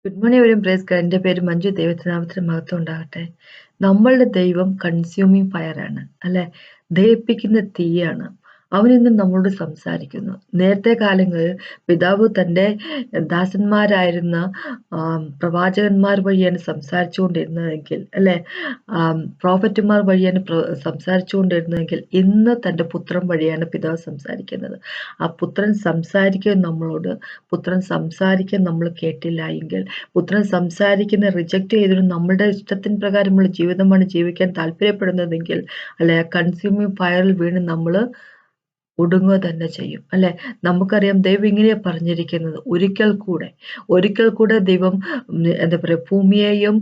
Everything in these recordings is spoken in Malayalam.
Good morning everyone. Praise God. എൻ്റെ പേര് മഞ്ജു. ദൈവത്തിനാമത്തിന് മഹത്വം ഉണ്ടാകട്ടെ. നമ്മളുടെ ദൈവം കൺസ്യൂമിങ് ഫയർ ആണ്, അല്ലെ? ദഹിപ്പിക്കുന്ന തീയാണ്. അവൻ ഇന്ന് നമ്മളോട് സംസാരിക്കുന്നു. നേരത്തെ കാലങ്ങളിൽ പിതാവ് തൻ്റെ ദാസന്മാരായിരുന്ന പ്രവാചകന്മാർ വഴിയാണ് സംസാരിച്ചുകൊണ്ടിരുന്നതെങ്കിൽ, അല്ലെ, പ്രോഫറ്റുമാർ വഴിയാണ് സംസാരിച്ചുകൊണ്ടിരുന്നതെങ്കിൽ ഇന്ന് തൻ്റെ പുത്രൻ വഴിയാണ് പിതാവ് സംസാരിക്കുന്നത്. ആ പുത്രൻ സംസാരിക്കുക നമ്മളോട്. പുത്രൻ സംസാരിക്കാൻ നമ്മൾ കേട്ടില്ല എങ്കിൽ, പുത്രൻ സംസാരിക്കുന്ന റിജക്റ്റ് ചെയ്തിട്ട് നമ്മുടെ ഇഷ്ടത്തിന് പ്രകാരമുള്ള ജീവിതമാണ് ജീവിക്കാൻ താല്പര്യപ്പെടുന്നതെങ്കിൽ, അല്ലെ, കൺസ്യൂമിങ് ഫയറിൽ വീണ് നമ്മൾ ഒടുങ്ങുക തന്നെ ചെയ്യും, അല്ലെ? നമുക്കറിയാം ദൈവം ഇങ്ങനെയാ പറഞ്ഞിരിക്കുന്നത്, ഒരിക്കൽ കൂടെ ദൈവം എന്താ പറയുക, ഭൂമിയെയും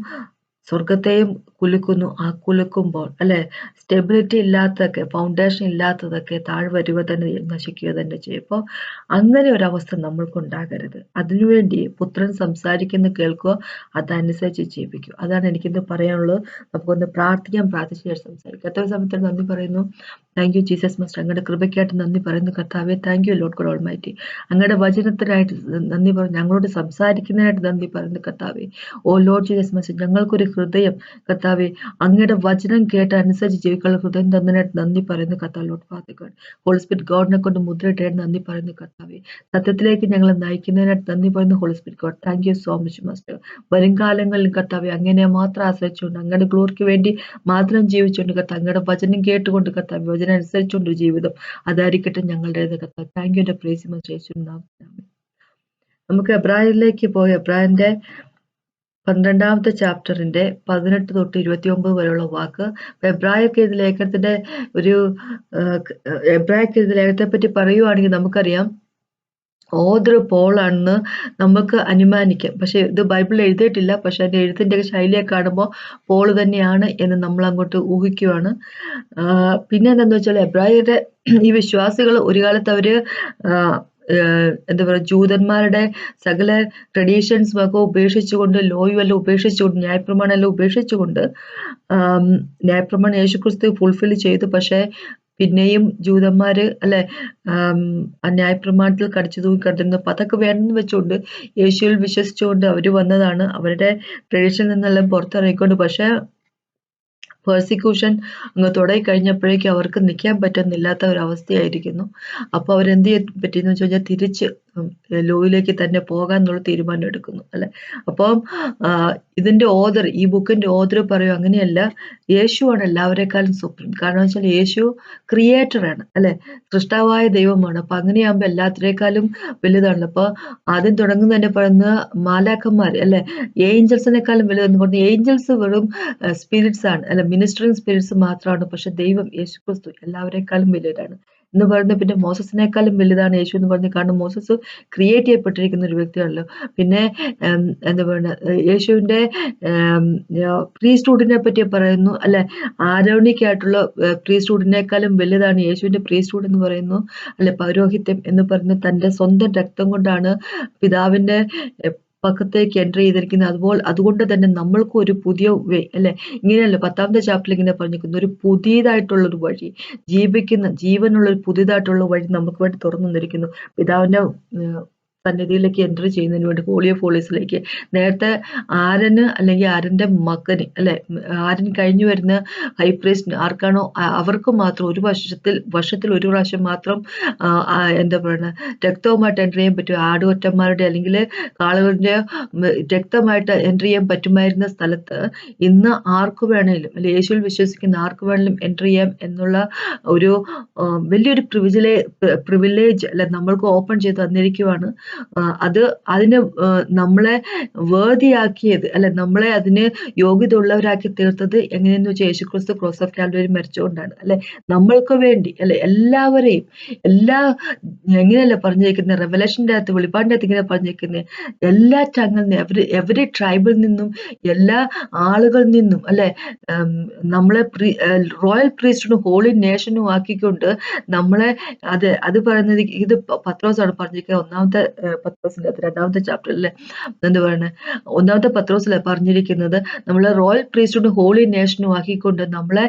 സ്വർഗത്തെയും കുലുക്കുന്നു. ആ കുലുക്കുമ്പോൾ, അല്ലെ, സ്റ്റെബിലിറ്റി ഇല്ലാത്തതൊക്കെ, ഫൗണ്ടേഷൻ ഇല്ലാത്തതൊക്കെ താഴെ വരിക തന്നെ, നശിക്കുക തന്നെ ചെയ്യും. അപ്പോൾ അങ്ങനെ ഒരവസ്ഥ നമ്മൾക്കുണ്ടാകരുത്. അതിനുവേണ്ടി പുത്രൻ സംസാരിക്കുന്ന കേൾക്കുക, അതനുസരിച്ച് ജീവിക്കുക. അതാണ് എനിക്കിന്ന് പറയാനുള്ളത്. നമുക്കൊന്ന് പ്രാർത്ഥിക്കാം. പ്രാർത്ഥിച്ച് സംസാരിക്കാം. എത്ര സമയത്ത് നന്ദി പറയുന്നു. Thank you Jesus master. അങ്ങയുടെ കൃപയ്ക്കായിട്ട് നന്ദി പറയുന്നു കർത്താവെ. Thank you Lord God almighty. അങ്ങയുടെ വചനത്തിനായിട്ട് നന്ദി പറയുന്നു. ഞങ്ങളോട് സംസാരിക്കുന്നതിനായിട്ട് നന്ദി പറയുന്നു കർത്താവെ. ഓ ലോർഡ് ജീസസ് മാസ്റ്റർ, ഞങ്ങൾക്കൊരു ഹൃദയം കർത്താവെ, അങ്ങയുടെ വചനം കേട്ട് അനുസരിച്ച് ജീവിക്കാനുള്ള ഹൃദയം തന്നതിനായിട്ട് നന്ദി പറയുന്നു കർത്താവ്. Lord Father God, Holy Spirit ഗോഡിനെ കൊണ്ട് മുദ്രയിട്ടായിട്ട് നന്ദി പറയുന്നു കർത്താവെ. സത്യത്തിലേക്ക് ഞങ്ങളെ നയിക്കുന്നതിനായിട്ട് നന്ദി പറയുന്നു holy spirit god. Thank you so much master. വരും കാലങ്ങളിൽ കർത്താവെ അങ്ങനെ മാത്രം ആശ്രയിച്ചുകൊണ്ട്, അങ്ങയുടെ ഗ്ലോറിക്ക് വേണ്ടി മാത്രം ജീവിച്ചുകൊണ്ട് കർത്താവ്, അങ്ങയുടെ വചനം കേട്ടുകൊണ്ട് കർത്താവ്, വചനം അനുസരിച്ചുകൊണ്ട് ജീവിതം അതായിരിക്കട്ടെ ഞങ്ങളുടേത് കർത്താവ്. താങ്ക് യു എൻ്റെ പ്രൈസ് മാസ്റ്റർ യേശുവിൻ നാമത്തിൽ. നമുക്ക് എബ്രായരിലേക്ക് പോയി എബ്രായന്റെ 12ാമത്തെ ചാപ്റ്ററിന്റെ 18 തൊട്ട് 29 വരെയുള്ള വാക്ക്. എബ്രായർക്ക് ഇത് ലേഖനത്തിന്റെ ഒരു എബ്രായർക്ക് ഇത് ലേഖനത്തെ പറ്റി പറയുവാണെങ്കിൽ നമുക്കറിയാം ഓതർ പോളാണെന്ന് നമുക്ക് അനുമാനിക്കാം. പക്ഷെ ഇത് ബൈബിളിൽ എഴുതിയിട്ടില്ല. പക്ഷെ അതിന്റെ എഴുത്തിന്റെ ശൈലിയെ കാണുമ്പോൾ പോള് തന്നെയാണ് എന്ന് നമ്മൾ അങ്ങോട്ട് ഊഹിക്കുവാണ്. പിന്നെ എന്താന്ന് വെച്ചാൽ എബ്രായരുടെ ഈ വിശ്വാസികൾ ഒരു കാലത്ത് അവര് എന്താ പറയുക, ജൂതന്മാരുടെ സകല ട്രഡീഷൻസും ഒക്കെ ഉപേക്ഷിച്ചുകൊണ്ട്, ലോയും എല്ലാം ഉപേക്ഷിച്ചുകൊണ്ട്, ന്യായപ്രമാണം എല്ലാം ഉപേക്ഷിച്ചുകൊണ്ട്, ന്യായപ്രമാണം യേശുക്രിസ്തു ഫുൾഫിൽ ചെയ്തു. പക്ഷെ പിന്നെയും ജൂതന്മാര്, അല്ലെ, ന്യായപ്രമാണത്തിൽ കടിച്ചു തൂക്കി കിടന്നു. അപ്പൊ അതൊക്കെ വേണ്ടെന്ന് വെച്ചുകൊണ്ട് യേശുവിൽ വിശ്വസിച്ചുകൊണ്ട് അവര് വന്നതാണ്. അവരുടെ ട്രഡീഷനിൽ നിന്നെല്ലാം പുറത്തിറങ്ങിക്കൊണ്ട്. പക്ഷെ പെർസിക്യൂഷൻ അങ്ങ് തുടങ്ങി കഴിഞ്ഞപ്പോഴേക്കും അവർക്ക് നിൽക്കാൻ പറ്റുന്നില്ലാത്ത ഒരവസ്ഥയായിരിക്കുന്നു. അപ്പോൾ അവരെന്ത് പറ്റിയെന്ന് വെച്ച് കഴിഞ്ഞാൽ തിരിച്ച് ലോയിലേക്ക് തന്നെ പോകാൻ എന്നുള്ള തീരുമാനം എടുക്കുന്നു, അല്ലെ? അപ്പം ഇതിന്റെ ഓതർ, ഈ ബുക്കിന്റെ ഓതർ പറയും അങ്ങനെയല്ല, യേശുവാണ് എല്ലാവരെക്കാളും സുപ്രീം. കാരണം വെച്ചാൽ യേശു ക്രിയേറ്ററാണ്, അല്ലെ, സൃഷ്ടാവായ ദൈവമാണ്. അപ്പൊ അങ്ങനെയാകുമ്പോൾ എല്ലാത്തിനേക്കാളും വലുതാണല്ലോ. അപ്പൊ ആദ്യം തുടങ്ങുന്ന തന്നെ പറയുന്ന മാലാഖന്മാർ, അല്ലെ, ഏഞ്ചൽസിനേക്കാളും വലുതെന്ന് പറഞ്ഞു. ഏഞ്ചൽസ് വെറും സ്പിരിറ്റ്സ് ആണ്, അല്ലെ, മിനിസ്റ്ററിങ് സ്പിരിറ്റ്സ് മാത്രമാണ്. പക്ഷെ ദൈവം യേശുക്രിസ്തു എല്ലാവരെക്കാളും വലുതാണ് എന്ന് പറയുന്നത്. പിന്നെ മോസസിനേക്കാളും വലുതാണ് യേശു എന്ന് പറഞ്ഞു. കാരണം മോസസ് ക്രിയേറ്റ് ചെയ്യപ്പെട്ടിരിക്കുന്ന ഒരു വ്യക്തിയാണല്ലോ. പിന്നെ എന്താ പറയുക, യേശുവിന്റെ പ്രീസ്റ്റ്ഹുഡിനെ പറ്റി പറയുന്നു, അല്ലെ, ആരോണിക്കായിട്ടുള്ള പ്രീസ്റ്റ്ഹുഡിനേക്കാളും വലുതാണ് യേശുവിന്റെ പ്രീസ്റ്റ്ഹുഡ് എന്ന് പറയുന്നു, അല്ലെ, പൗരോഹിത്യം എന്ന് പറയുന്നത്. തന്റെ സ്വന്തം രക്തം കൊണ്ടാണ് പിതാവിന്റെ പക്കത്തേക്ക് എൻട്രി ചെയ്തിരിക്കുന്നത്. അതുകൊണ്ട് തന്നെ നമ്മൾക്കും ഒരു പുതിയ വേ, അല്ലെ, ഇങ്ങനെയല്ല 10ാമത്തെ ചാപ്റ്ററിൽ ഇങ്ങനെ പറഞ്ഞിരിക്കുന്നു, ഒരു പുതിയതായിട്ടുള്ളൊരു വഴി, ജീവനുള്ളൊരു പുതിയതായിട്ടുള്ള വഴി നമുക്ക് വേണ്ടി തുറന്നു തന്നിരിക്കുന്നു. പിതാവിന്റെ സന്നിധിയിലേക്ക് എൻട്രി ചെയ്യുന്നതിന് വേണ്ടി, ഹോളി ഓഫ് ഹോളീസിലേക്ക്. നേരത്തെ ആരന്, അല്ലെങ്കിൽ ആരന്റെ മകന്, അല്ലെ, ആരൻ കഴിഞ്ഞു വരുന്ന ഹൈപ്രീസ്റ്റിന് ആർക്കാണോ അവർക്ക് മാത്രം വർഷത്തിൽ ഒരു പ്രാവശ്യം മാത്രം എന്താ പറയുക, രക്തവുമായിട്ട് എൻട്രി ചെയ്യാൻ പറ്റും. ആടുകൊറ്റന്മാരുടെ അല്ലെങ്കിൽ കാളുകളുടെ രക്തമായിട്ട് എൻട്രി ചെയ്യാൻ പറ്റുമായിരുന്ന സ്ഥലത്ത് ഇന്ന് ആർക്ക് വേണേലും, അല്ലെ, യേശുവിൽ വിശ്വസിക്കുന്ന ആർക്ക് വേണേലും എൻട്രി ചെയ്യാം എന്നുള്ള ഒരു വലിയൊരു പ്രിവിലേജ്, അല്ലെ, നമ്മൾക്ക് ഓപ്പൺ ചെയ്ത് തന്നിരിക്കുവാണ്. അതിന് നമ്മളെ വേർതിയാക്കിയത്, അല്ലെ, നമ്മളെ അതിന് യോഗ്യത ഉള്ളവരാക്കി തീർത്തത് എങ്ങനെയെന്ന് വെച്ചാൽ യേശുക്രിസ്തു ക്രോസ് ഓഫ് കാൽവരി മരിച്ചുകൊണ്ടാണ്, അല്ലെ, നമ്മൾക്ക് വേണ്ടി, അല്ലെ, എല്ലാവരെയും, എങ്ങനെയല്ല പറഞ്ഞിരിക്കുന്നത്, റെവലേഷന്റെ അകത്ത്, വെളിപ്പാടിന്റെ അകത്ത് ഇങ്ങനെ പറഞ്ഞിരിക്കുന്നത്, എല്ലാ ചങ്ങളിൽ നിന്ന്, എവരി ട്രൈബിൽ നിന്നും, എല്ലാ ആളുകളിൽ നിന്നും, അല്ലെ, നമ്മളെ റോയൽ പ്രീസ്റ്റും ഹോളി നേഷനും ആക്കിക്കൊണ്ട് നമ്മളെ, അത് പറയുന്നത് ഇത് പത്രോസാണ് പറഞ്ഞിരിക്കുന്നത് 1-ാമത്തെ പത്രോസിന്റെ അകത്ത് 2ാമത്തെ ചാപ്റ്ററിലെ എന്താ പറയുന്നത്, 1 പത്രോസിലെ പറഞ്ഞിരിക്കുന്നത് നമ്മളെ റോയൽ പ്രീസ്റ്റ്ഹുഡ് ഹോളി നേഷനും ആക്കിക്കൊണ്ട് നമ്മളെ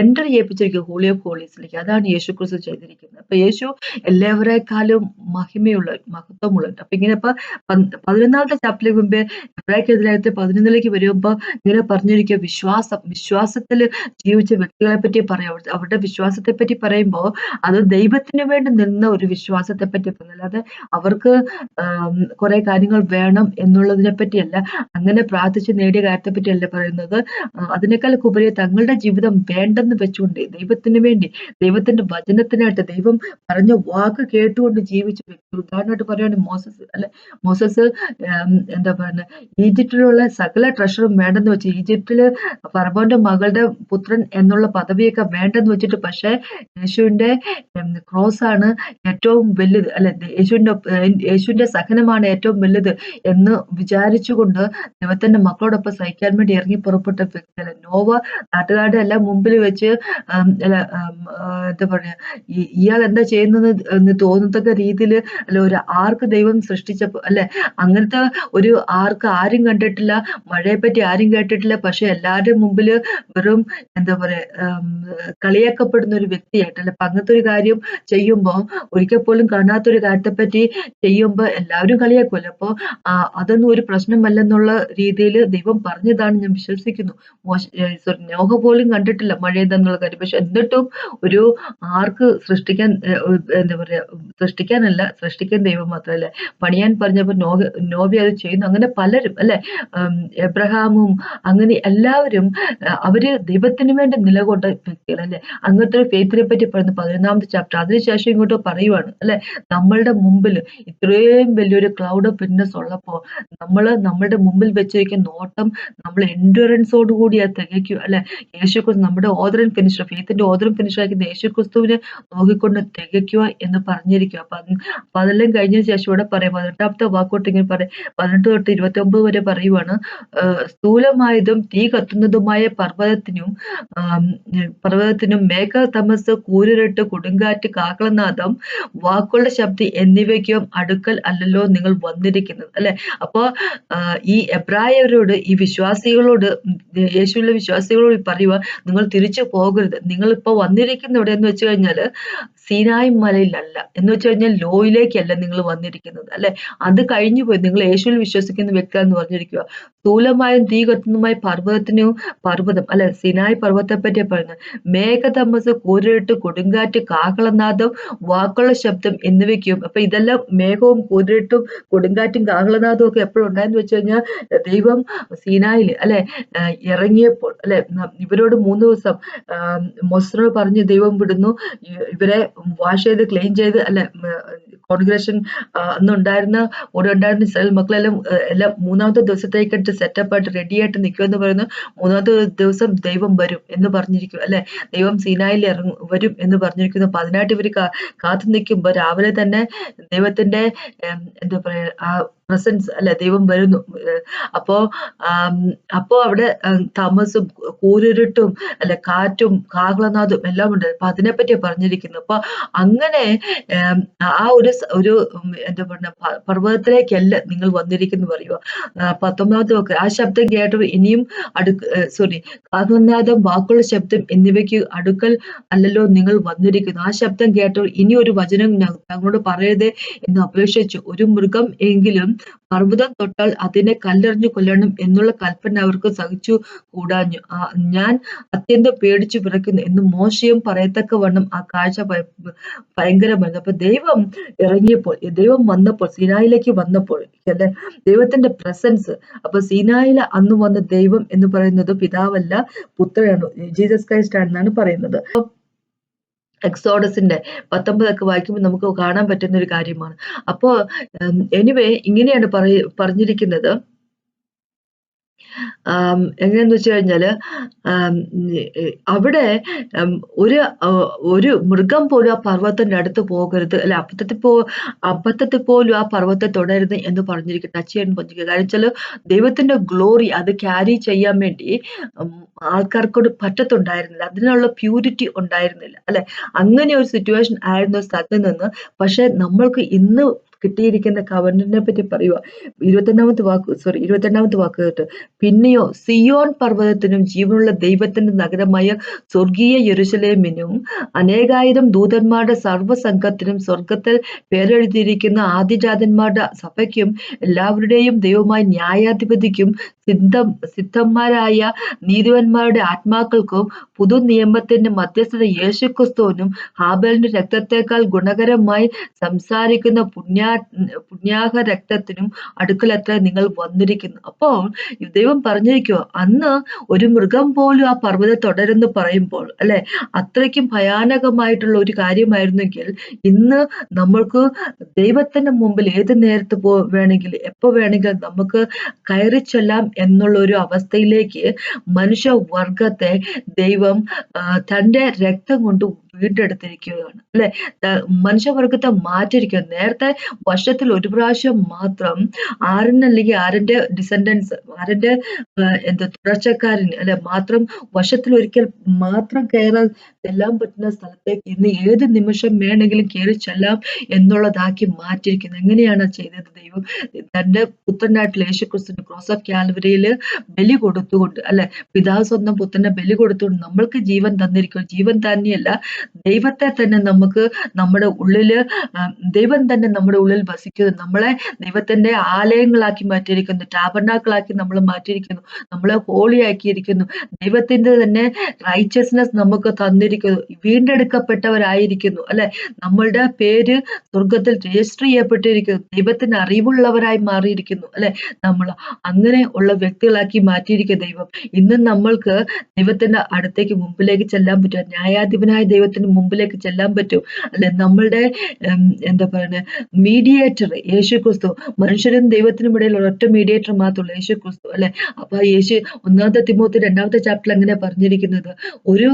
എൻട്രി ചെയ്യിപ്പിച്ചിരിക്കും ഹോളി ഓഫ് ഹോളീസിലേക്ക്. അതാണ് യേശു ക്രിസ്തു ചെയ്തിരിക്കുന്നത്. അപ്പൊ യേശു എല്ലാവരെക്കാളും മഹത്വമുള്ളത്. അപ്പൊ ഇങ്ങനെ ഇപ്പൊ 11ാമത്തെ ചാപ്റ്ററിന് മുമ്പേ എബ്രായർക്കെതിരായത്തെ 11ലേക്ക് വരുമ്പോ ഇങ്ങനെ പറഞ്ഞിരിക്കുക വിശ്വാസത്തിൽ ജീവിച്ച വ്യക്തികളെ പറ്റി പറയാം. അവരുടെ വിശ്വാസത്തെ പറ്റി പറയുമ്പോൾ അത് ദൈവത്തിന് വേണ്ടി നിന്ന ഒരു വിശ്വാസത്തെ പറ്റി പറയുന്നത്, അല്ലാതെ അവർക്ക് കുറെ കാര്യങ്ങൾ വേണം എന്നുള്ളതിനെ പറ്റിയല്ല, അങ്ങനെ പ്രാർത്ഥിച്ച് നേടിയ കാര്യത്തെ പറ്റിയല്ല പറയുന്നത്. അതിനേക്കാൾ ഉപരി തങ്ങളുടെ ജീവിതം വേണ്ടെന്ന് വെച്ചുകൊണ്ട് ദൈവത്തിന് വേണ്ടി, ദൈവത്തിന്റെ വചനത്തിനായിട്ട്, ദൈവം പറഞ്ഞ വാക്ക് കേട്ടുകൊണ്ട് ജീവിച്ച വ്യക്തി. ഉദാഹരണമായിട്ട് പറയുകയാണെങ്കിൽ മോസസ് അല്ലെ, മോസസ് എന്താ പറയുന്നത്, ഈജിപ്തിലുള്ള സകല ട്രഷറും വേണ്ടെന്ന് വെച്ച്, ഈജിപ്തില് ഫറവോന്റെ മകളുടെ പുത്രൻ എന്നുള്ള പദവിയൊക്കെ വേണ്ടെന്ന് വെച്ചിട്ട്, പക്ഷെ യേശുവിന്റെ ക്രോസ് ആണ് ഏറ്റവും വലുത് അല്ലെ, യേശുവിന്റെ സഹനമാണ് ഏറ്റവും വലുത് എന്ന് വിചാരിച്ചുകൊണ്ട് ദൈവത്തിന്റെ മക്കളോടൊപ്പം സഹിക്കാൻ വേണ്ടി ഇറങ്ങി പുറപ്പെട്ട വ്യക്തിയല്ല. നോവ നാട്ടുകാരുടെ എല്ലാം മുമ്പിൽ വെച്ച് എന്താ പറയാ, ഇയാൾ എന്താ ചെയ്യുന്നത് എന്ന് തോന്നത്തക്ക രീതിയിൽ അല്ല ഒരു ആർക്ക് ദൈവം സൃഷ്ടിച്ചപ്പോ അല്ലെ, അങ്ങനത്തെ ഒരു ആർക്ക് ആരും കണ്ടിട്ടില്ല, മഴയെ പറ്റി ആരും കേട്ടിട്ടില്ല, പക്ഷെ എല്ലാവരുടെയും മുമ്പില് വെറും എന്താ പറയാ കളിയാക്കപ്പെടുന്ന ഒരു വ്യക്തിയായിട്ടല്ലേ. അപ്പൊ അങ്ങനത്തെ ഒരു കാര്യം ചെയ്യുമ്പോ, ഒരിക്കൽ പോലും കാണാത്തൊരു കാര്യത്തെപ്പറ്റി ചെയ്യുമ്പോ എല്ലാവരും കളിയാക്കുമല്ലോ. അപ്പൊ അതൊന്നും ഒരു പ്രശ്നമല്ലെന്നുള്ള രീതിയിൽ ദൈവം പറഞ്ഞതാണ് ഞാൻ വിശ്വസിക്കുന്നു. നോഹ പോലും കണ്ടിട്ടില്ല മഴ എന്നുള്ള കാര്യം, പക്ഷെ എന്നിട്ടും ഒരു ആർക്ക് സൃഷ്ടിക്കാൻ എന്താ പറയാ, സൃഷ്ടിക്കാൻ ദൈവം മാത്രമല്ലേ, പണിയാൻ പറഞ്ഞപ്പോ നോബി അത് ചെയ്യുന്നു. അങ്ങനെ പലരും അല്ലെ, എബ്രഹാമും അങ്ങനെ എല്ലാവരും അവര് ദൈവത്തിന് വേണ്ടി നിലകൊണ്ട വ്യക്തികൾ അല്ലെ. അങ്ങനത്തെ ഒരു ഫെയ്ത്തിനെ പറ്റി പറയുന്നത് 11ാമത്തെ ചാപ്റ്റർ. അതിനുശേഷം ഇങ്ങോട്ട് പറയുവാണ് അല്ലെ, നമ്മളുടെ മുമ്പിൽ ഇത്രയും വലിയൊരു ക്ലൗഡ് ഓഫ് വിറ്റ്നസ് ഉള്ളപ്പോ നമ്മളുടെ മുമ്പിൽ വെച്ചിരിക്കുന്ന നോട്ടം നമ്മൾ എൻഡുറൻസോട് കൂടി അത് തികയ്ക്കും അല്ലെ. യേശുക്രിസ്തു നമ്മുടെ ഓദർ ആൻഡ് ഫിനിഷർ, ഫെയ്ത്തിന്റെ ഓദർ ആൻഡ് ഫിനിഷർ ആക്കുന്ന യേശുക്രിസ്തുവിനെ നോക്കിക്കൊണ്ട് തികയ്ക്കുക എന്ന് പറഞ്ഞിരിക്കുക. അപ്പൊ അതെല്ലാം കഴിഞ്ഞതിന് ശേഷം ഇവിടെ പറയാം 18ാമത്തെ വാക്കോട്ട് ഇങ്ങനെ പറയാം, 18 തൊട്ട് 29 വരെ പറയുവാണ്, സ്ഥൂലമായതും തീ കത്തുന്നതുമായ പർവ്വതത്തിനും മേഘ തമസ് കൂരിരുട്ട് കൊടുങ്കാറ്റ് കാഹളനാദം വാക്കുകളുടെ ശബ്ദം എന്നിവയ്ക്കും അടുക്കൽ അല്ലല്ലോ നിങ്ങൾ വന്നിരിക്കുന്നത് അല്ലെ. അപ്പൊ ഈ എബ്രായരോട്, ഈ വിശ്വാസികളോട്, യേശുവിലെ വിശ്വാസികളോട് പറയുക, നിങ്ങൾ തിരിച്ചു പോകരുത്. നിങ്ങൾ ഇപ്പൊ വന്നിരിക്കുന്ന ഇവിടെ എന്ന് വെച്ച് കഴിഞ്ഞാല് സീനായ് മലയിലല്ല, എന്ന് വെച്ച് കഴിഞ്ഞാൽ ലോയിലേക്കല്ല നിങ്ങൾ വന്നിരിക്കുന്നത് അല്ലെ. അത് കഴിഞ്ഞു പോയി, നിങ്ങൾ യേശുവിൽ വിശ്വസിക്കുന്ന വ്യക്തിയാണെന്ന് പറഞ്ഞിരിക്കുക. സ്ഥൂലമായും തീ കത്തുന്നതുമായ പർവ്വതം അല്ലെ, സിനായ് പർവ്വതത്തെ പറ്റിയാ പറയുന്നത്. മേഘതമസ് കൂരിരുട്ട് കൊടുങ്കാറ്റ് കാഹളനാദം വാക്കുകളുടെ ശബ്ദം എന്നിവയ്ക്കും. അപ്പൊ ഇതെല്ലാം മേഘവും കൂരിരുട്ടും കൊടുങ്കാറ്റും കാഹളനാദവും ഒക്കെ എപ്പോഴും ഉണ്ടായെന്ന് വെച്ച് കഴിഞ്ഞാൽ ദൈവം സീനായില് അല്ലെ ഇറങ്ങിയപ്പോൾ അല്ലെ, ഇവരോട് 3 ദിവസം മോസസിനോട് പറഞ്ഞ് ദൈവം വിടുന്നു, ഇവരെ വാഷ് ചെയ്ത് ക്ലീൻ ചെയ്ത് അല്ലെ, കോൺഗ്രേഷൻ അന്നുണ്ടായിരുന്ന കൂടെ ഉണ്ടായിരുന്ന ഇസ്രായേൽ മക്കളെല്ലാം എല്ലാം 3ാമത്തെ ദിവസത്തേക്കായിട്ട് സെറ്റപ്പ് ആയിട്ട് റെഡി ആയിട്ട് നിൽക്കുമെന്ന് പറയുന്നു. 3ാമത്തെ ദിവസം ദൈവം വരും എന്ന് പറഞ്ഞിരിക്കും അല്ലെ, ദൈവം സീനായിൽ വരും എന്ന് പറഞ്ഞിരിക്കുന്നു. അപ്പൊ അതിനായിട്ട് ഇവര് കാത്തു നിൽക്കുമ്പോ രാവിലെ തന്നെ ദൈവത്തിന്റെ എന്താ പറയാ ആ പ്രസൻസ് അല്ലെ, ദൈവം വരുന്നു. അപ്പോ അവിടെ തമസും കൂരിരുട്ടും അല്ലെ, കാറ്റും കാഹളനാദും എല്ലാം ഉണ്ട്. അപ്പൊ അതിനെപ്പറ്റിയാ പറഞ്ഞിരിക്കുന്നത്. അപ്പൊ അങ്ങനെ ആ ഒരു എന്താ പറയുക പർവ്വതത്തിലേക്കല്ല നിങ്ങൾ വന്നിരിക്കുന്നു പറയുക. 19ാമത്തെ വാക്ക്, ആ ശബ്ദം കേട്ടവർ ഇനിയും കാഹളനാദം വാക്കുള്ള ശബ്ദം എന്നിവയ്ക്ക് അടുക്കൽ അല്ലല്ലോ നിങ്ങൾ വന്നിരിക്കുന്നു. ആ ശബ്ദം കേട്ടവർ ഇനി ഒരു വചനം തങ്ങളോട് പറയരുതേ എന്ന് അപേക്ഷിച്ചു. ഒരു മൃഗം എങ്കിലും പർവ്വതം തൊട്ടാൽ അതിനെ കല്ലെറിഞ്ഞു കൊല്ലണം എന്നുള്ള കൽപ്പന അവർക്ക് സഹിച്ചു കൂടാഞ്ഞു. ഞാൻ അത്യന്തം പേടിച്ചു വിറയ്ക്കുന്നു എന്ന് മോശയും പറയത്തക്കവണ്ണം ആ കാഴ്ച ഭയങ്കരമായിരുന്നു. അപ്പൊ ദൈവം ഇറങ്ങിയപ്പോൾ, ദൈവം വന്നപ്പോൾ, സീനായിലേക്ക് വന്നപ്പോൾ അല്ലെ, ദൈവത്തിന്റെ പ്രസൻസ്. അപ്പൊ സീനായില് അന്ന് വന്ന ദൈവം എന്ന് പറയുന്നത് പിതാവല്ല, പുത്രനാണ്, ജീസസ് ക്രൈസ്റ്റ് ആണെന്നാണ് പറയുന്നത്. എക്സോഡസിന്റെ 19 വായിക്കുമ്പോൾ നമുക്ക് കാണാൻ പറ്റുന്ന ഒരു കാര്യമാണ്. അപ്പോ എനിവേ ഇങ്ങനെയാണ് പറഞ്ഞിരിക്കുന്നത്. എങ്ങനെയെന്ന് വെച്ച് കഴിഞ്ഞാല് അവിടെ ഒരു മൃഗം പോലും ആ പർവ്വതത്തിന്റെ അടുത്ത് പോകരുത് അല്ലെ, അബദ്ധത്തിൽ പോലും ആ പർവ്വതത്തെ തുടരുത് എന്ന് പറഞ്ഞിരിക്കും, ടച്ച് ചെയ്യാൻ പറഞ്ഞിരിക്കുക. കാരണം വെച്ചാല് ദൈവത്തിന്റെ ഗ്ലോറി അത് ക്യാരി ചെയ്യാൻ വേണ്ടി ആൾക്കാർക്കോട് പറ്റത്തുണ്ടായിരുന്നില്ല, അതിനുള്ള പ്യൂരിറ്റി ഉണ്ടായിരുന്നില്ല അല്ലെ. അങ്ങനെ ഒരു സിറ്റുവേഷൻ ആയിരുന്നു സ്ഥലത്ത് നിന്ന്. പക്ഷെ നമ്മൾക്ക് ഇന്ന് കിട്ടിയിരിക്കുന്ന കവറിനെ പറ്റി പറയുക. 22ാമത്തെ വാക്ക് കേട്ട്, പിന്നെയോ സിയോൻ പർവ്വതത്തിനും ജീവനുള്ള ദൈവത്തിന്റെ നഗരമായ സ്വർഗീയ യെരൂശലേമിനും അനേകായിരം ദൂതന്മാരുടെ സർവ്വസംഘത്തിനും സ്വർഗത്തിൽ പേരെഴുതിയിരിക്കുന്ന ആദിജാതന്മാരുടെ സഭയ്ക്കും എല്ലാവരുടെയും ദൈവമായ ന്യായാധിപതിക്കും സിദ്ധന്മാരായ നീതിമാന്മാരുടെ ആത്മാക്കൾക്കും പുതു നിയമത്തിന്റെ മധ്യസ്ഥത യേശുക്രിസ്തുവിനും ഹാബേലിന്റെ രക്തത്തെക്കാൾ ഗുണകരമായി സംസാരിക്കുന്ന പുണ്യാഹ രക്തത്തിനും അടുക്കലത്ര നിങ്ങൾ വന്നിരിക്കുന്നു. അപ്പോൾ ദൈവം പറഞ്ഞിരിക്കുവോ, അന്ന് ഒരു മൃഗം പോലും ആ പർവ്വതം തുടരുന്നു പറയുമ്പോൾ അല്ലെ, അത്രയ്ക്കും ഭയാനകമായിട്ടുള്ള ഒരു കാര്യമായിരുന്നെങ്കിൽ ഇന്ന് നമ്മൾക്ക് ദൈവത്തിന്റെ മുമ്പിൽ ഏത് നേരത്ത് വേണമെങ്കിൽ എപ്പോ വേണമെങ്കിലും നമുക്ക് കയറി ചെല്ലാം എന്നുള്ള ഒരു അവസ്ഥയിലേക്ക് മനുഷ്യവർഗത്തെ ദൈവം തന്റെ രക്തം കൊണ്ട് വീണ്ടെടുത്തിരിക്കുകയാണ് അല്ലെ. മനുഷ്യവർഗത്തെ മാറ്റിയിരിക്കുക. നേരത്തെ വർഷത്തിൽ ഒരു പ്രാവശ്യം മാത്രം അല്ലെങ്കിൽ ആരിന്റെ ഡിസെൻഡൻസ്, ആരിന്റെ തുടർച്ചക്കാരന് അല്ലെ മാത്രം വർഷത്തിൽ ഒരിക്കൽ മാത്രം കയറാൻ ചെല്ലാൻ പറ്റുന്ന സ്ഥലത്തേക്ക് ഇന്ന് ഏത് നിമിഷം വേണമെങ്കിലും കയറി ചെല്ലാം എന്നുള്ളതാക്കി മാറ്റിയിരിക്കുന്നത്. എങ്ങനെയാണ് ചെയ്തത് ദൈവം? തന്റെ പുത്രനായിട്ടുള്ള യേശുക്രിസ്തുവിന്റെ ക്രോസ് ഓഫ് കാൽവരിയിൽ ബലി കൊടുത്തുകൊണ്ട് അല്ലെ, പിതാവ് സ്വന്തം പുത്രനെ ബലി കൊടുത്തുകൊണ്ട് നമ്മൾക്ക് ജീവൻ തന്നിരിക്കും. ജീവൻ തന്നെയല്ല, ദൈവത്തെ തന്നെ നമുക്ക് നമ്മുടെ ഉള്ളില്, ദൈവം തന്നെ നമ്മുടെ ഉള്ളിൽ വസിക്കുന്നു. നമ്മളെ ദൈവത്തിന്റെ ആലയങ്ങളാക്കി മാറ്റിയിരിക്കുന്നു, ടാബർനാക്കിളാക്കി നമ്മൾ മാറ്റിയിരിക്കുന്നു, നമ്മളെ ഹോളി ആക്കിയിരിക്കുന്നു. ദൈവത്തിന്റെ തന്നെ റൈച്ചസ്നെസ് നമുക്ക് തന്നിരിക്കുന്നു, വീണ്ടെടുക്കപ്പെട്ടവരായിരിക്കുന്നു അല്ലെ. നമ്മളുടെ പേര് സ്വർഗത്തിൽ രജിസ്റ്റർ ചെയ്യപ്പെട്ടിരിക്കുന്നു, ദൈവത്തിന് അറിവുള്ളവരായി മാറിയിരിക്കുന്നു അല്ലെ. നമ്മൾ അങ്ങനെ ഉള്ള വ്യക്തികളാക്കി മാറ്റിയിരിക്കുന്ന ദൈവം ഇന്ന് നമ്മൾക്ക് ദൈവത്തിന്റെ അടുത്തേക്ക് മുമ്പിലേക്ക് ചെല്ലാൻ പറ്റും. ന്യായാധിപനായ ദൈവത്തിന് മുമ്പിലേക്ക് ചെല്ലാൻ പറ്റും അല്ലെ. നമ്മളുടെ എന്താ പറയുന്നത്, മീഡിയേറ്റർ യേശു ക്രിസ്തു. മനുഷ്യരും ദൈവത്തിനും ഇടയിൽ ഒരൊറ്റ മീഡിയേറ്റർ മാത്രമുള്ള യേശു ക്രിസ്തു അല്ലെ. അപ്പൊ യേശു 1 തിമോത്തി 2 ചാപ്റ്ററിൽ അങ്ങനെ പറഞ്ഞിരിക്കുന്നത്, ഒരു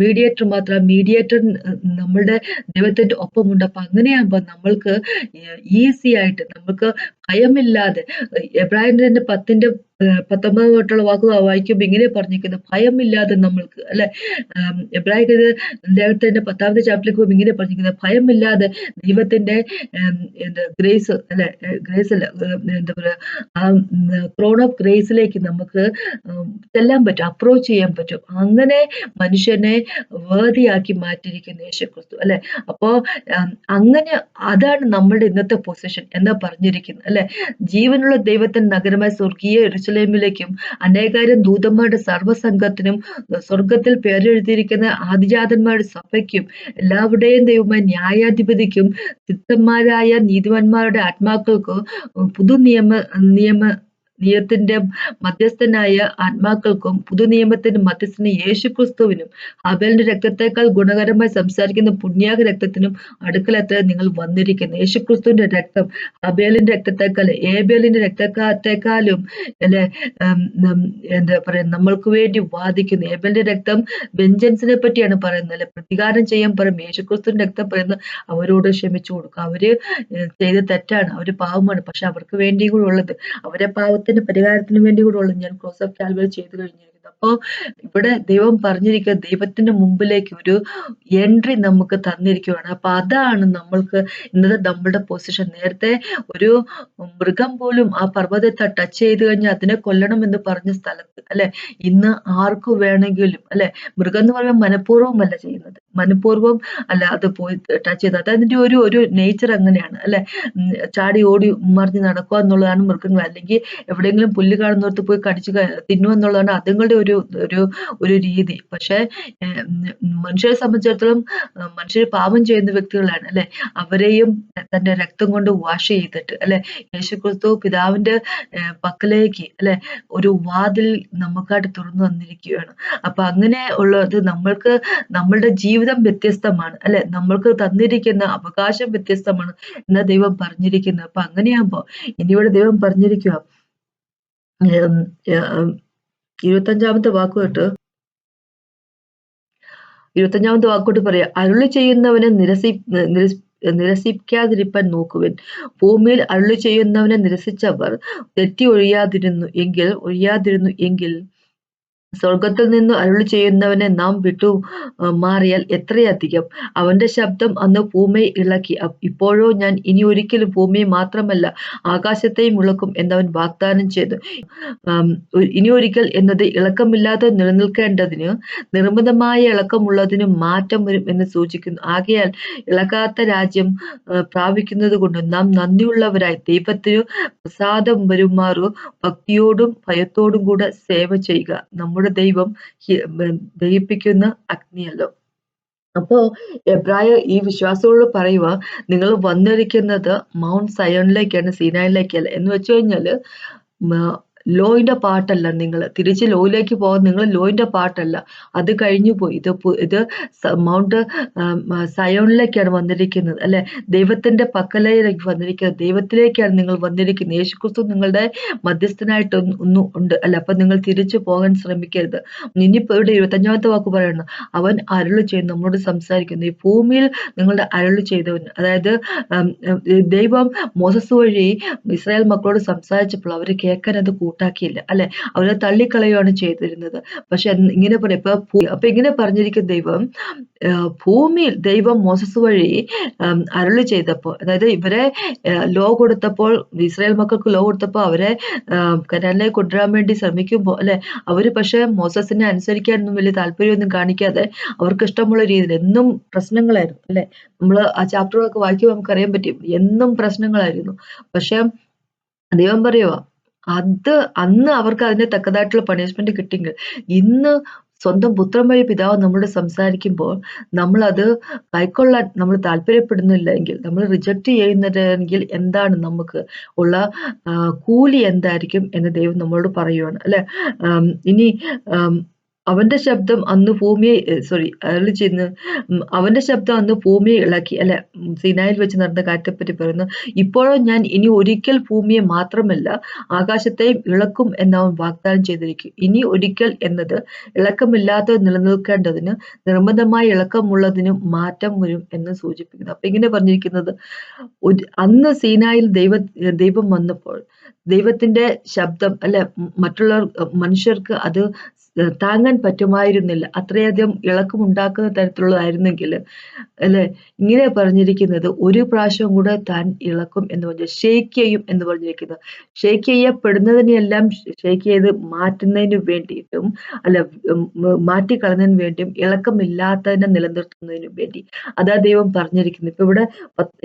മീഡിയേറ്റർ മാത്രം, മീഡിയേറ്റർ നമ്മളുടെ ദൈവത്തിന്റെ ഒപ്പമുണ്ട്. അപ്പൊ അങ്ങനെയാകുമ്പോ നമ്മൾക്ക് ഈസി ആയിട്ട്, നമുക്ക് ഭയമില്ലാതെ, എബ്രായന്റെ 10:19 തൊട്ടുള്ള വാക്ക് വായിക്കുമ്പോൾ ഇങ്ങനെ പറഞ്ഞിരിക്കുന്നത്, ഭയമില്ലാതെ നമ്മൾക്ക് അല്ലെ. എബ്രായ ലേഖനത്തിന്റെ 10ാമത്തെ ചാപ്റ്ററിലേക്ക് ഇങ്ങനെ പറഞ്ഞിരിക്കുന്നത്, ഭയമില്ലാതെ ദൈവത്തിന്റെ ഗ്രേസ് അല്ലെ, ഗ്രേസ് അല്ല, എന്താ പറയാ, ആ ത്രോൺ ഓഫ് ഗ്രേസിലേക്ക് നമുക്ക് ചെല്ലാൻ പറ്റും, അപ്രോച്ച് ചെയ്യാൻ പറ്റും. അങ്ങനെ മനുഷ്യനെ വേദിയാക്കി മാറ്റിയിരിക്കുന്ന യേശുക്രിസ്തു അല്ലെ. അപ്പോ അങ്ങനെ അതാണ് നമ്മുടെ ഇന്നത്തെ പൊസിഷൻ എന്നാ പറഞ്ഞിരിക്കുന്നത് അല്ലെ. ജീവനുള്ള ദൈവത്തിന്റെ നഗരമായ സ്വർഗീയ യെരൂശലേമിലേക്കും അനേകായിരം ദൂതന്മാരുടെ സർവ്വസംഘത്തിനും സ്വർഗത്തിൽ പേരെഴുതിയിരിക്കുന്ന ആദിജാതന്മാരുടെ സഭയ്ക്കും എല്ലാവരുടെയും ദൈവമായ ന്യായാധിപതിക്കും സിദ്ധന്മാരായ നീതിമാന്മാരുടെ ആത്മാക്കൾക്കും പുതു നിയമത്തിന്റെ മധ്യസ്ഥനായ ആത്മാക്കൾക്കും പുതുനിയമത്തിന്റെ മധ്യസ്ഥന് യേശുക്രിസ്തുവിനും ഹാബേലിന്റെ രക്തത്തെക്കാൾ ഗുണകരമായി സംസാരിക്കുന്ന പുണ്യാഹ രക്തത്തിനും അടുക്കലത്ര നിങ്ങൾ വന്നിരിക്കുന്നു. യേശുക്രിസ്തുവിന്റെ രക്തം ഹാബേലിന്റെ രക്തത്തെക്കാൾ, ഏബേലിന്റെ രക്തത്തെക്കാളും അല്ലെ, എന്താ പറയാ, നമ്മൾക്ക് വേണ്ടി വാദിക്കുന്നു. ഏബേലിന്റെ രക്തം വെഞ്ചൻസിനെ പറ്റിയാണ് പറയുന്നത് അല്ലെ, പ്രതികാരം ചെയ്യാൻ പറയും. യേശുക്രിസ്തുവിന്റെ രക്തം പറയുന്നത് അവരോട് ക്ഷമിച്ചു കൊടുക്കുക, അവര് ചെയ്ത തെറ്റാണ്, അവര് പാവമാണ്, പക്ഷെ അവർക്ക് വേണ്ടി കൂടെ ഉള്ളത്, അവരെ പാവത്തിന് പരിഹാരത്തിന് വേണ്ടി കൂടെ ഉള്ളത് ഞാൻ ക്രോസ് ഓഫ് കാൽവറി ചെയ്തു കഴിഞ്ഞിരിക്കുന്നു. അപ്പോ ഇവിടെ ദൈവം പറഞ്ഞിരിക്കുക, ദൈവത്തിന്റെ മുമ്പിലേക്ക് ഒരു എൻട്രി നമുക്ക് തന്നിരിക്കുകയാണ്. അപ്പൊ അതാണ് നമ്മൾക്ക് ഇന്നത്തെ നമ്മളുടെ പൊസിഷൻ. നേരത്തെ ഒരു മൃഗം പോലും ആ പർവ്വതത്തെ ടച്ച് ചെയ്ത് കഴിഞ്ഞാൽ അതിനെ കൊല്ലണം എന്ന് പറഞ്ഞ സ്ഥലത്ത് അല്ലെ, ഇന്ന് ആർക്കു വേണമെങ്കിലും അല്ലെ, മൃഗം എന്ന് പറയുമ്പോൾ മനഃപൂർവ്വം അല്ല ചെയ്യുന്നത്, മനഃപൂർവ്വം അല്ല അത് പോയി ടച്ച് ചെയ്ത്, അതിന്റെ ഒരു നേച്ചർ അങ്ങനെയാണ് അല്ലെ. ചാടി ഓടി മറിഞ്ഞ് നടക്കുക എന്നുള്ളതാണ് മൃഗങ്ങൾ. അല്ലെങ്കിൽ എവിടെയെങ്കിലും പുല്ല് കാണുന്നിടത്ത് പോയി കടിച്ച് തിന്നുക എന്നുള്ളതാണ് അതുങ്ങളുടെ ഒരു രീതി. പക്ഷെ മനുഷ്യരെ സംബന്ധിച്ചിടത്തോളം മനുഷ്യർ പാപം ചെയ്യുന്ന വ്യക്തികളാണ് അല്ലെ. അവരെയും തന്റെ രക്തം കൊണ്ട് വാഷ് ചെയ്തിട്ട് അല്ലെ, യേശുക്രിസ്തു പിതാവിന്റെ പക്കലേക്ക് അല്ലെ ഒരു വാതിൽ നമുക്കായിട്ട് തുറന്നു വന്നിരിക്കുകയാണ്. അപ്പൊ അങ്ങനെ ഉള്ളത് നമ്മൾക്ക്, നമ്മളുടെ ജീവിതം വ്യത്യസ്തമാണ് അല്ലെ, നമ്മൾക്ക് തന്നിരിക്കുന്ന അവകാശം വ്യത്യസ്തമാണ് എന്നാ ദൈവം പറഞ്ഞിരിക്കുന്നത്. അപ്പൊ അങ്ങനെയാകുമ്പോ ഇനിയിവിടെ ദൈവം പറഞ്ഞിരിക്കുക, 25ാമത്തെ വാക്ക് വാക്കോട്ട് പറയാ, അരുളി ചെയ്യുന്നവനെ നിരസിക്കാതിരിപ്പാൻ നോക്കുവിൻ. ഭൂമിയിൽ അരുളി ചെയ്യുന്നവനെ നിരസിച്ചവർ തെറ്റി ഒഴിയാതിരുന്നു എങ്കിൽ സ്വർഗ്ഗത്തിൽ നിന്ന് അരുളി ചെയ്യുന്നവനെ നാം വിട്ടു മാറിയാൽ എത്രയധികം. അവന്റെ ശബ്ദം അന്ന് ഭൂമിയെ ഇളക്കി. ഇപ്പോഴോ ഞാൻ ഇനി ഒരിക്കലും ഭൂമിയെ മാത്രമല്ല ആകാശത്തെയും ഇളക്കും എന്നവൻ വാഗ്ദാനം ചെയ്തു. ഇനി ഒരിക്കൽ എന്നത് ഇളക്കമില്ലാതെ നിലനിൽക്കേണ്ടതിന് നിർമ്മിതമായ ഇളക്കമുള്ളതിന് മാറ്റം വരും എന്ന് സൂചിക്കുന്നു. ആകയാൽ ഇളകാത്ത രാജ്യം പ്രാപിക്കുന്നത് കൊണ്ട് നാം നന്ദിയുള്ളവരായി ദൈവത്തിന് പ്രസാദം വരുമാറു ഭക്തിയോടും ഭയത്തോടും കൂടെ സേവ ചെയ്യുക. നമ്മുടെ ദൈവം ദഹിപ്പിക്കുന്ന അഗ്നിയല്ലോ. അപ്പോ എബ്രായ ഈ വിശ്വാസത്തോട് പറയുക, നിങ്ങൾ വന്നിരിക്കുന്നത് മൗണ്ട് സയോണിലേക്കാണ്, സീനായിലേക്കല്ല. എന്ന് വെച്ച് കഴിഞ്ഞാല് ലോയിന്റെ പാട്ടല്ല. നിങ്ങൾ തിരിച്ച് ലോയിലേക്ക് പോകാൻ നിങ്ങൾ ലോയിന്റെ പാട്ടല്ല, അത് കഴിഞ്ഞു പോയി. ഇത് മൗണ്ട് സയോണിലേക്കാണ് വന്നിരിക്കുന്നത്, അല്ലെ? ദൈവത്തിന്റെ പക്കലേക്ക് വന്നിരിക്കുന്നത്, ദൈവത്തിലേക്കാണ് നിങ്ങൾ വന്നിരിക്കുന്നത്. യേശുക്രിസ്തു നിങ്ങളുടെ മധ്യസ്ഥനായിട്ട് ഒന്നും ഉണ്ട്, അല്ല? അപ്പൊ നിങ്ങൾ തിരിച്ചു പോകാൻ ശ്രമിക്കരുത്. ഇനിയിപ്പോ ഇവിടെ 25ാമത്തെ വാക്ക് പറയുന്നു, അവൻ അരുളി ചെയ്ത് നമ്മളോട് സംസാരിക്കുന്നു. ഈ ഭൂമിയിൽ നിങ്ങളുടെ അരുളി ചെയ്തവൻ, അതായത് ദൈവം മോസസ് വഴി ഇസ്രായേൽ മക്കളോട് സംസാരിച്ചപ്പോൾ അവര് കേൾക്കാൻ അത് കൂട്ടാക്കിയില്ല, അല്ലെ? അവരെ തള്ളിക്കളയുകയാണ് ചെയ്തിരുന്നത്. പക്ഷെ ഇങ്ങനെ പറയാം, അപ്പൊ ഇങ്ങനെ പറഞ്ഞിരിക്കുന്ന ദൈവം, ഭൂമിയിൽ ദൈവം മോസസ് വഴി അരുളി ചെയ്തപ്പോൾ, അതായത് ഇവരെ ലോ കൊടുത്തപ്പോൾ, ഇസ്രായേൽ മക്കൾക്ക് ലോ കൊടുത്തപ്പോൾ അവരെ കനാനിലേക്ക് കൊണ്ടുവരാൻ വേണ്ടി ശ്രമിക്കുമ്പോൾ, അല്ലെ, അവര് പക്ഷെ മോസസിനെ അനുസരിക്കാനൊന്നും വലിയ താല്പര്യമൊന്നും കാണിക്കാതെ അവർക്ക് ഇഷ്ടമുള്ള രീതിയിൽ എന്നും പ്രശ്നങ്ങളായിരുന്നു, അല്ലെ? നമ്മള് ആ ചാപ്റ്ററുകളൊക്കെ വായിക്കുമ്പോൾ നമുക്കറിയാൻ പറ്റും, എന്നും പ്രശ്നങ്ങളായിരുന്നു. പക്ഷെ ദൈവം പറയുവാ, അന്ന് അവർക്ക് അതിന് തക്കതായിട്ടുള്ള പണിഷ്മെന്റ് കിട്ടിയെങ്കിൽ ഇന്ന് സ്വന്തം പുത്രൻ വഴി പിതാവ് നമ്മളോട് സംസാരിക്കുമ്പോൾ നമ്മളത് കൈക്കൊള്ളാൻ നമ്മൾ താല്പര്യപ്പെടുന്നില്ല എങ്കിൽ, നമ്മൾ റിജക്റ്റ് ചെയ്യുന്നതെങ്കിൽ എന്താണ് നമുക്ക് ഉള്ള കൂലി എന്തായിരിക്കും എന്ന് ദൈവം നമ്മളോട് പറയുവാണ്, അല്ലെ? ഇനി അവന്റെ ശബ്ദം അന്ന് ഭൂമിയെ അരുളി ചെയ്യുന്ന അവന്റെ ശബ്ദം അന്ന് ഭൂമിയെ ഇളക്കി, അല്ലെ? സിനായിൽ വെച്ച് നടന്ന കാറ്റെപ്പറ്റി പറയുന്നു. ഇപ്പോഴോ ഞാൻ ഇനി ഒരിക്കൽ ഭൂമിയെ മാത്രമല്ല ആകാശത്തെയും ഇളക്കും എന്ന് അവൻ വാഗ്ദാനം ചെയ്തിരിക്കും. ഇനി ഒരിക്കൽ എന്നത് ഇളക്കമില്ലാതെ നിലനിൽക്കേണ്ടതിന് നിർബന്ധമായ ഇളക്കമുള്ളതിനും മാറ്റം വരും എന്ന് സൂചിപ്പിക്കുന്നു. അപ്പൊ ഇങ്ങനെ പറഞ്ഞിരിക്കുന്നത്, അന്ന് സീനായിൽ ദൈവം വന്നപ്പോൾ ദൈവത്തിന്റെ ശബ്ദം, അല്ലെ, മനുഷ്യർക്ക് അത് താങ്ങാൻ പറ്റുമായിരുന്നില്ല. അത്രയധികം ഇളക്കമുണ്ടാക്കുന്ന തരത്തിലുള്ളതായിരുന്നെങ്കിൽ, അല്ലെ, ഇങ്ങനെ പറഞ്ഞിരിക്കുന്നത്, ഒരു പ്രാവശ്യം കൂടെ താൻ ഇളക്കും എന്ന് പറഞ്ഞു, ഷേക്ക് ചെയ്യും എന്ന് പറഞ്ഞിരിക്കുന്നത്. ഷേക്ക് ചെയ്യപ്പെടുന്നതിനെല്ലാം ഷേക്ക് ചെയ്ത് മാറ്റുന്നതിന് വേണ്ടിയിട്ടും, അല്ല, മാറ്റിക്കളഞ്ഞതിന് വേണ്ടിയും, ഇളക്കമില്ലാത്തതിനെ നിലനിർത്തുന്നതിനും വേണ്ടി അതാ ദൈവം പറഞ്ഞിരിക്കുന്നത്. ഇപ്പൊ ഇവിടെ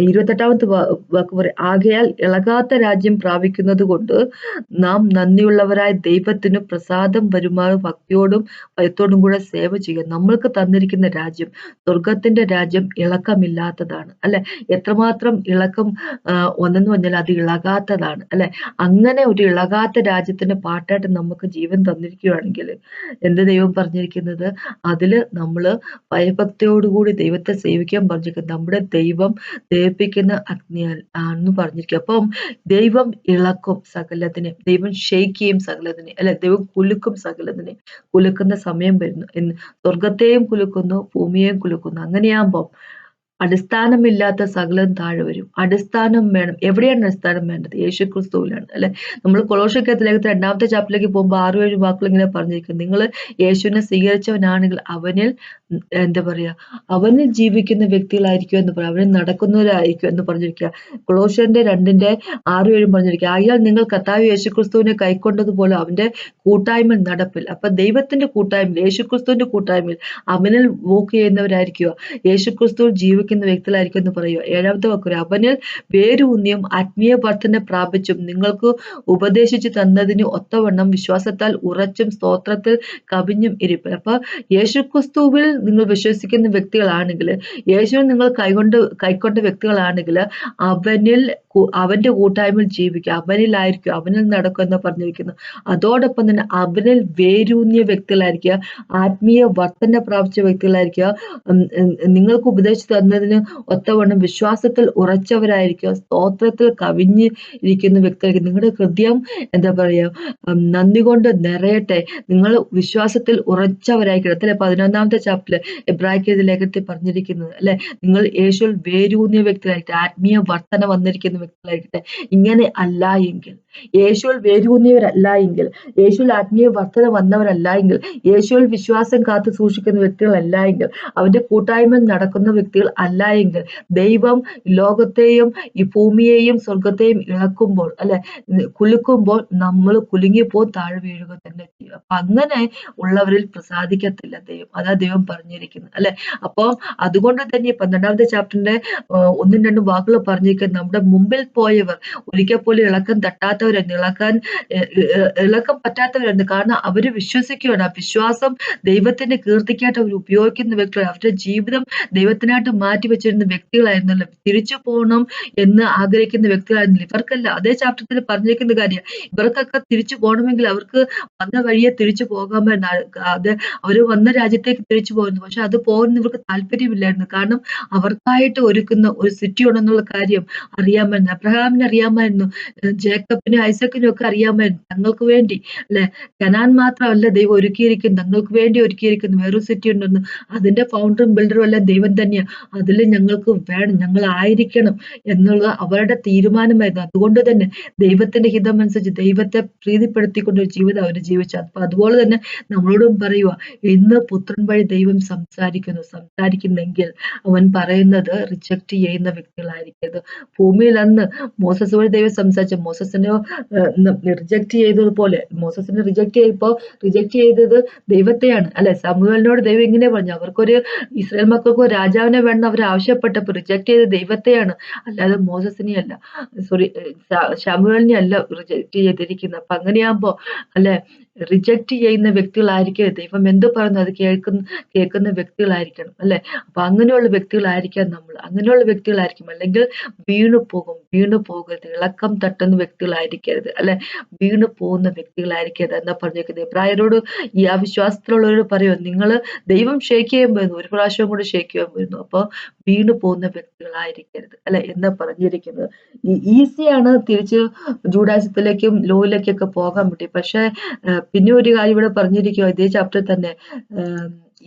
28ാമത്തെ വാക്ക് പറയും, ആകയാൽ ഇളകാത്ത രാജ്യം പ്രാപിക്കുന്നത് കൊണ്ട് നാം നന്ദിയുള്ളവരായ ദൈവത്തിന് പ്രസാദം വരുമാറ് ഭക്തിയോടും ഭയത്തോടും കൂടെ സേവ ചെയ്യുക. നമ്മൾക്ക് തന്നിരിക്കുന്ന രാജ്യം, സ്വർഗത്തിന്റെ രാജ്യം ഇളക്കമില്ലാത്തതാണ്, അല്ലെ? എത്രമാത്രം ഇളക്കം ഒന്നെന്ന് പറഞ്ഞാൽ അത് ഇളകാത്തതാണ്, അല്ലെ? അങ്ങനെ ഒരു ഇളകാത്ത രാജ്യത്തിന്റെ പാട്ടായിട്ട് നമുക്ക് ജീവൻ തന്നിരിക്കുകയാണെങ്കിൽ എന്ത് ദൈവം പറഞ്ഞിരിക്കുന്നത്, അതില് നമ്മള് ഭയഭക്തിയോടുകൂടി ദൈവത്തെ സേവിക്കാൻ പറഞ്ഞിരിക്കുന്നത്. നമ്മുടെ ദൈവം ദഹിപ്പിക്കുന്ന അഗ്നിയാൽ ആണെന്ന് പറഞ്ഞിരിക്കുക. അപ്പം ദൈവം ഇളക്കും സകലതിനെ, ദൈവം ഷെയ്ക്ക് ചെയ്യും സകലതിനെ, അല്ലെ? ദൈവം കുലുക്കും സകലതിനെ. കുലുക്കുന്ന സമയം വരുന്നു, സ്വർഗത്തെയും കുലുക്കുന്നു, ഭൂമിയെയും കുലുക്കുന്നു. അങ്ങനെയാകുമ്പോൾ അടിസ്ഥാനമില്ലാത്ത സകലം താഴെ വരും. അടിസ്ഥാനം വേണം. എവിടെയാണ് അടിസ്ഥാനം വേണ്ടത്? യേശുക്രിസ്തുവിലാണ്, അല്ലെ? നമ്മൾ കൊളോസ്യർക്ക് ലേഖനത്തിൽ 2ാമത്തെ ചാപ്റ്ററിലേക്ക് പോകുമ്പോൾ 6-7 വാക്കുകൾ ഇങ്ങനെ പറഞ്ഞിരിക്കുന്നു, നിങ്ങൾ യേശുവിനെ സ്വീകരിച്ചവനാണെങ്കിൽ അവനിൽ എന്താ പറയാ, അവനിൽ ജീവിക്കുന്ന വ്യക്തികളായിരിക്കും എന്ന് പറയാം, അവനിൽ നടക്കുന്നവരായിരിക്കും എന്ന് പറഞ്ഞിരിക്കുക. കൊളോസ്യന്റെ 2:6-7 പറഞ്ഞിരിക്കുക, ആയാൽ നിങ്ങൾ കർത്താവ് യേശുക്രിസ്തുവിനെ കൈക്കൊണ്ടതുപോലെ അവന്റെ കൂട്ടായ്മയിൽ നടപ്പിൽ. അപ്പൊ ദൈവത്തിന്റെ കൂട്ടായ്മയിൽ, യേശുക്രിസ്തുവിന്റെ കൂട്ടായ്മയിൽ അവനിൽ വോക്ക് ചെയ്യുന്നവരായിരിക്കുക, യേശുക്രിസ്തുവിൽ ജീവിക്കുന്ന വ്യക്തികളായിരിക്കും എന്ന് പറയുക. 7ാമത്തെ വാക്ക്, അവനിൽ വേരൂന്നിയും ആത്മീയ വർധന പ്രാപിച്ചും നിങ്ങൾക്ക് ഉപദേശിച്ചു തന്നതിന് ഒത്തവണ്ണം വിശ്വാസത്താൽ ഉറച്ചും സ്തോത്രത്തിൽ കവിഞ്ഞും ഇരിപ്പ്. അപ്പൊ യേശുക്രിസ്തുവിൽ നിങ്ങൾ വിശ്വസിക്കുന്ന വ്യക്തികളാണെങ്കിൽ, യേശുവിൽ നിങ്ങൾ കൈക്കൊണ്ട വ്യക്തികളാണെങ്കിൽ അവന്റെ കൂട്ടായ്മയിൽ ജീവിക്കുക, അവനിലായിരിക്കും, അവനിൽ നടക്കുക എന്ന് പറഞ്ഞിരിക്കുന്നു. അതോടൊപ്പം തന്നെ അവനിൽ വേരൂന്നിയ വ്യക്തികളായിരിക്കുക, ആത്മീയ വർധന പ്രാപിച്ച വ്യക്തികളായിരിക്കുക, നിങ്ങൾക്ക് ഉപദേശിച്ചു തന്നതിന് ഒത്തവണ്ണം വിശ്വാസത്തിൽ ഉറച്ചവരായിരിക്കുക, സ്തോത്രത്തിൽ കവിഞ്ഞ് ഇരിക്കുന്ന വ്യക്തിയായിരിക്കും. നിങ്ങളുടെ ഹൃദയം എന്താ പറയാ, നന്ദി കൊണ്ട് നിറയട്ടെ. നിങ്ങൾ വിശ്വാസത്തിൽ ഉറച്ചവരായിരിക്കണം. 11ാമത്തെ പാരഗ്രാഫില് എബ്രായർക്ക് ലേഖനത്തിൽ പറഞ്ഞിരിക്കുന്നത് അല്ലെ, നിങ്ങൾ യേശുവിൽ വേരൂന്നിയ വ്യക്തികളായിട്ട് ആത്മീയ വർധന വന്നിരിക്കുന്ന വ്യക്തികളായിട്ട് ഇങ്ങനെ അല്ല എങ്കിൽ, യേശുവിൽ വേരൂന്നിയവരല്ല എങ്കിൽ, യേശുവിൽ ആത്മീയ വർധന വന്നവരല്ല എങ്കിൽ, യേശുവിൽ വിശ്വാസം കാത്തു സൂക്ഷിക്കുന്ന വ്യക്തികളല്ല എങ്കിൽ, അവന്റെ കൂട്ടായ്മയിൽ നടക്കുന്ന വ്യക്തികൾ അല്ല എങ്കിൽ, ദൈവം ലോകത്തെയും ഈ ഭൂമിയെയും സ്വർഗത്തെയും ഇളക്കുമ്പോൾ അല്ലെ, കുലുക്കുമ്പോൾ നമ്മൾ കുലുങ്ങിപ്പോ താഴെ വീഴുക തന്നെ ചെയ്യും. അപ്പൊ അങ്ങനെ ഉള്ളവരിൽ പ്രസാദിക്കത്തില്ല ദൈവം. അതാ ദൈവം പറഞ്ഞിരിക്കുന്നത് അല്ലെ. അപ്പൊ അതുകൊണ്ട് തന്നെ 12ാമത്തെ ചാപ്റ്ററിന്റെ 1-2 വാക്കുകൾ പറഞ്ഞിരിക്കുന്നത്, നമ്മുടെ മുമ്പിൽ പോയവർ ഒരിക്കൽ പോലും ഇളക്കം തട്ടാത്തവരെന്ന്, ഇളക്കം പറ്റാത്തവരെന്ന്. കാരണം അവര് വിശ്വസിക്കുകയാണ്. ആ വിശ്വാസം ദൈവത്തിന്റെ കീർത്തിക്കായിട്ട് അവർ ഉപയോഗിക്കുന്ന വ്യക്തികൾ, അവരുടെ ജീവിതം ദൈവത്തിനായിട്ട് മാറ്റി വെച്ചിരുന്ന വ്യക്തികളായിരുന്നല്ലോ. തിരിച്ചു പോകണം എന്ന് ആഗ്രഹിക്കുന്ന വ്യക്തികളായിരുന്നില്ല ഇവർക്കല്ല. അതേ ചാപ്റ്ററിൽ പറഞ്ഞിരിക്കുന്ന കാര്യം, ഇവർക്കൊക്കെ തിരിച്ചു പോകണമെങ്കിൽ അവർക്ക് വന്ന വഴിയെ തിരിച്ചു പോകാമായിരുന്നു. അത് അവര് വന്ന രാജ്യത്തേക്ക് തിരിച്ചു പോയിരുന്നു. പക്ഷെ അത് പോകുന്ന ഇവർക്ക് താല്പര്യമില്ലായിരുന്നു. കാരണം അവർക്കായിട്ട് ഒരുക്കുന്ന ഒരു സിറ്റി ഉണ്ടെന്നുള്ള കാര്യം അറിയാമായിരുന്നു. അബ്രഹാമിന് അറിയാമായിരുന്നു, ജേക്കബിനും ഐസക്കിനും ഒക്കെ അറിയാമായിരുന്നു, തങ്ങൾക്ക് വേണ്ടി അല്ലെ, കനാൻ മാത്രമല്ല ദൈവം ഒരുക്കിയിരിക്കുന്നു, തങ്ങൾക്ക് വേണ്ടി ഒരുക്കിയിരിക്കുന്ന വേറൊരു സിറ്റി ഉണ്ടെന്ന്. അതിന്റെ ഫൗണ്ടറും ബിൽഡറും എല്ലാം ദൈവം തന്നെയാണ്. അതിൽ ഞങ്ങൾക്ക് വേണം, ഞങ്ങൾ ആയിരിക്കണം എന്നുള്ള അവരുടെ തീരുമാനമായിരുന്നു. അതുകൊണ്ട് തന്നെ ദൈവത്തിന്റെ ഹിതമനുസരിച്ച് ദൈവത്തെ പ്രീതിപ്പെടുത്തിക്കൊണ്ട് ഒരു ജീവിതം അവർ ജീവിച്ചു. അപ്പൊ അതുപോലെ തന്നെ നമ്മളോടും പറയുക, ഇന്ന് പുത്രൻ വഴി ദൈവം സംസാരിക്കുന്നെങ്കിൽ അവൻ പറയുന്നത് റിജക്ട് ചെയ്യുന്ന വ്യക്തികളായിരിക്കരുത്. ഭൂമിയിൽ അന്ന് മോസസ് വഴി ദൈവം സംസാരിച്ച മോസസിനെ റിജക്ട് ചെയ്തതുപോലെ, മോസസിനെ റിജക്ട് ചെയ്തത് ദൈവത്തെയാണ് അല്ലെ. സമൂഹലിനോട് ദൈവം ഇങ്ങനെ പറഞ്ഞു, അവർക്കൊരു ഇസ്രായേൽ മക്കൾക്ക് ഒരു രാജാവിനെ വേണം അവർ ആവശ്യപ്പെട്ടപ്പോൾ റിജക്ട് ചെയ്ത് ദൈവത്തെയാണ്, അല്ലാതെ മോസസിനെ അല്ല, സോറി ശമൂവേലിനെ അല്ല റിജക്ട് ചെയ്തിരിക്കുന്നത്. അപ്പൊ അങ്ങനെയാകുമ്പോ അല്ലെ, റിജക്ട് ചെയ്യുന്ന വ്യക്തികളായിരിക്കും ദൈവം എന്ത് പറയുന്നു അത് കേൾക്കുന്ന വ്യക്തികളായിരിക്കണം അല്ലെ. അപ്പൊ അങ്ങനെയുള്ള വ്യക്തികളായിരിക്കാം നമ്മൾ, അങ്ങനെയുള്ള വ്യക്തികളായിരിക്കും. അല്ലെങ്കിൽ വീണു പോകരുത്, ഇളക്കം തട്ടുന്ന വ്യക്തികളായിരിക്കരുത് അല്ലെ, വീണു പോകുന്ന വ്യക്തികളായിരിക്കരുത് എന്നാ പറഞ്ഞിരിക്കുന്നത്. പ്രായരോട് ഈ അവിശ്വാസത്തിലുള്ളവരോട് പറയുമോ, നിങ്ങൾ ദൈവം ഷേക്ക് ചെയ്യാൻ വരുന്നു, ഒരു പ്രാവശ്യം കൂടെ ഷേക്ക് ചെയ്യാൻ വരുന്നു, അപ്പൊ വീണു പോകുന്ന വ്യക്തികളായിരിക്കരുത് അല്ലെ എന്നാ പറഞ്ഞിരിക്കുന്നത്. ഈസിയാണ് തിരിച്ച് ജൂഡായിസത്തിലേക്കും ലോയിലേക്കൊക്കെ പോകാൻ പറ്റി. പക്ഷെ പിന്നെ ഒരു കാര്യം ഇവിടെ പറഞ്ഞിരിക്കുക ഇതേ ചാപ്റ്ററിൽ തന്നെ,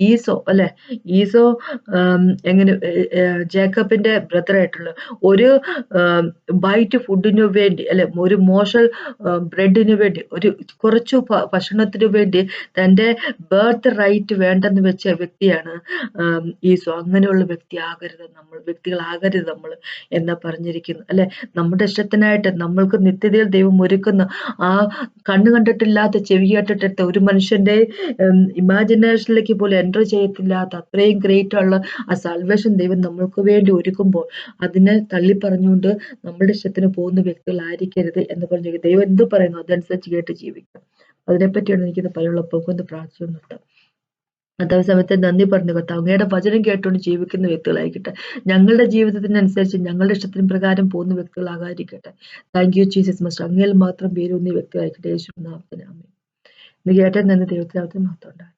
ഈസോ അല്ലെ, ഈസോ എങ്ങനെ ജേക്കബിന്റെ ബ്രദർ ആയിട്ടുള്ള ഒരു ബൈറ്റ് ഫുഡിനു വേണ്ടി അല്ലെ, ഒരു മോശൽ ബ്രെഡിന് വേണ്ടി, ഒരു കുറച്ചു ഭക്ഷണത്തിന് വേണ്ടി തന്റെ ബർത്ത് റൈറ്റ് വേണ്ടെന്ന് വെച്ച വ്യക്തിയാണ് ഈസോ. അങ്ങനെയുള്ള വ്യക്തികളാകരുത് നമ്മൾ എന്നാ പറഞ്ഞിരിക്കുന്നു അല്ലെ. നമ്മുടെ ഇഷ്ടത്തിനായിട്ട് നമ്മൾക്ക് നിത്യതയിൽ ദൈവം ഒരുക്കുന്ന ആ കണ്ണു കണ്ടിട്ടില്ലാത്ത ചെവി കേട്ടിട്ടില്ലാത്ത ഒരു മനുഷ്യന്റെ ഇമാജിനേഷനിലേക്ക് പോലും എൻ്റർ ചെയ്യത്തില്ലാത്ത അത്രയും ഗ്രേറ്റ് ഉള്ള ആ സാൽവേഷൻ ദൈവം നമ്മൾക്ക് വേണ്ടി ഒരുക്കുമ്പോൾ അതിനെ തള്ളി പറഞ്ഞുകൊണ്ട് നമ്മുടെ ഇഷ്ടത്തിന് പോകുന്ന വ്യക്തികളായിരിക്കരുത് എന്ന് പറഞ്ഞു. ദൈവം എന്ത് പറയുന്നു അതനുസരിച്ച് കേട്ട് ജീവിക്കാം. അതിനെപ്പറ്റിയാണ് എനിക്കിത് പറയുള്ളപ്പോൾ ഒന്ന് പ്രാർത്ഥിച്ചു നിർത്താം. അതേ സമയത്ത് നന്ദി പറഞ്ഞു കർത്താവ്, അങ്ങയുടെ വചനം കേട്ടുകൊണ്ട് ജീവിക്കുന്ന വ്യക്തികളായിരിക്കട്ടെ. ഞങ്ങളുടെ ജീവിതത്തിനനുസരിച്ച് ഞങ്ങളുടെ ഇഷ്ടത്തിന് പ്രകാരം പോകുന്ന വ്യക്തികളാകാതിരിക്കട്ടെ. Thank you Jesus master. അങ്ങയിൽ മാത്രം പേരൊന്നിയ വ്യക്തികളായിരിക്കട്ടെ. യേശുവിൻ നാമത്തിൽ ആമേൻ. ഇത് കേട്ട നന്ദി. ദൈവത്തിന് മാത്രം ഉണ്ടാകട്ടെ.